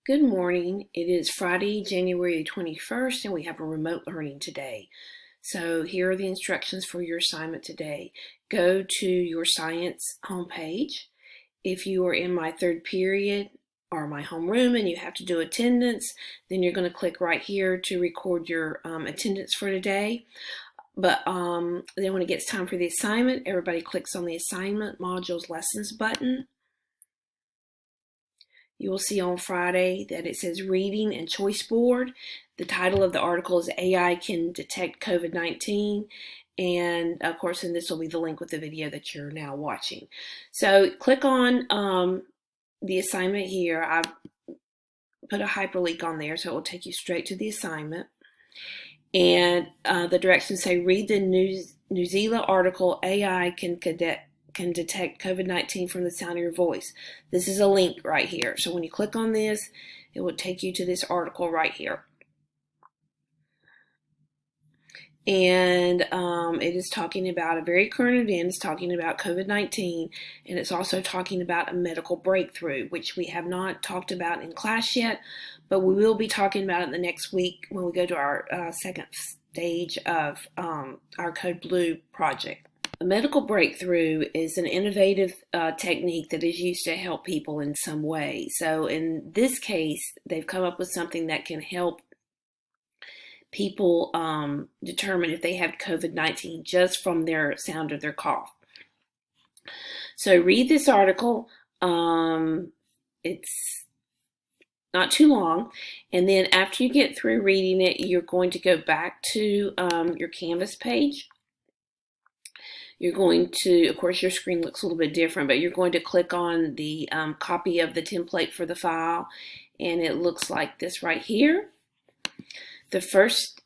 Good morning. It is Friday, January 21st, and we have a remote learning today. So here are the instructions for your assignment today. Go to your science homepage. If you are in my third period or my homeroom and you have to do attendance, then you're going to click right here to record your attendance for today. But then when it gets time for the assignment, everybody clicks on the assignment modules lessons button. You will see on Friday that it says Reading and Choice Board. The title of the article is AI Can Detect COVID-19. And of course, and this will be the link with the video that you're now watching. So click on the assignment here. I've put a hyperlink on there so it will take you straight to the assignment. And the directions say read the New Zealand article, AI can detect COVID-19 from the sound of your voice. This is a link right here. So when you click on this, it will take you to this article right here. And it is talking about a very current event. It's talking about COVID-19, and it's also talking about a medical breakthrough, which we have not talked about in class yet, but we will be talking about it the next week when we go to our second stage of our Code Blue project. A medical breakthrough is an innovative technique that is used to help people in some way. So in this case, they've come up with something that can help people determine if they have COVID-19 just from their sound of their cough. So read this article. It's not too long. And then after you get through reading it, you're going to go back to your Canvas page. You're going to, of course, your screen looks a little bit different, but you're going to click on the copy of the template for the file, and it looks like this right here. The first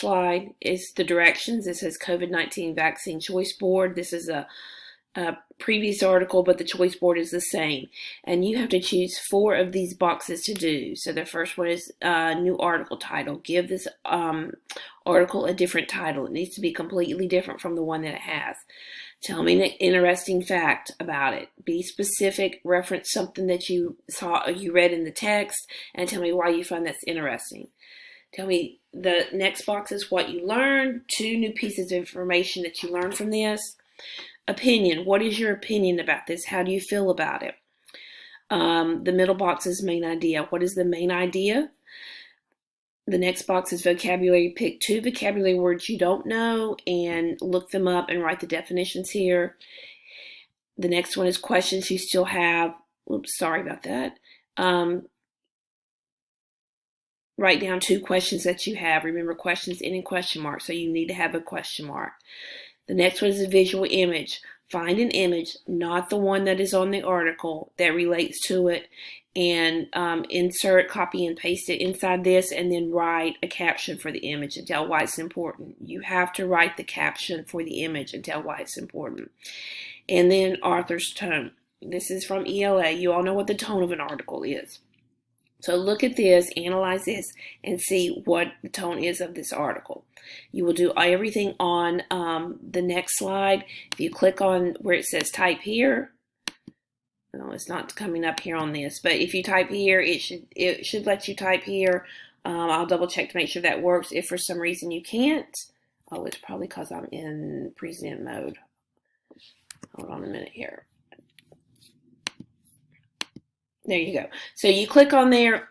slide is the directions. It says COVID-19 Vaccine Choice Board. This is a previous article, but the choice board is the same. And you have to choose 4 of these boxes to do. So the first one is new article title. Give this article a different title. It needs to be completely different from the one that it has. Tell me an interesting fact about it. Be specific, reference something that you saw, you read in the text, and tell me why you find that's interesting. Tell me, the next box is what you learned, 2 new pieces of information that you learned from this. Opinion, what is your opinion about this? How do you feel about it? The middle box is main idea. What is the main idea? The next box is vocabulary. Pick 2 vocabulary words you don't know and look them up and write the definitions here. The next one is questions you still have. Oops, sorry about that. Write down 2 questions that you have. Remember, questions ending question mark, so you need to have a question mark. The next one is a visual image. Find an image, not the one that is on the article, that relates to it, and insert, copy, and paste it inside this, and then write a caption for the image and tell why it's important. You have to write the caption for the image and tell why it's important. And then author's tone. This is from ELA. You all know what the tone of an article is. So look at this, analyze this, and see what the tone is of this article. You will do everything on the next slide. If you click on where it says type here, no, it's not coming up here on this, but if you type here, it should let you type here. I'll double check to make sure that works. If for some reason you can't, oh, it's probably because I'm in present mode. Hold on a minute here. There you go. So you click on there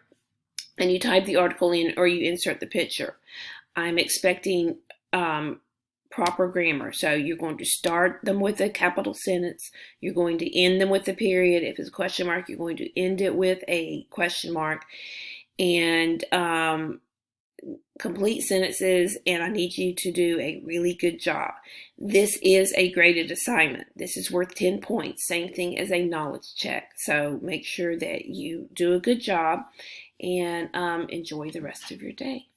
and you type the article in, or you insert the picture. I'm expecting proper grammar. So you're going to start them with a capital sentence. You're going to end them with a period. If it's a question mark, you're going to end it with a question mark. And complete sentences, and I need you to do a really good job. This is a graded assignment. This is worth 10 points, same thing as a knowledge check. So make sure that you do a good job and enjoy the rest of your day.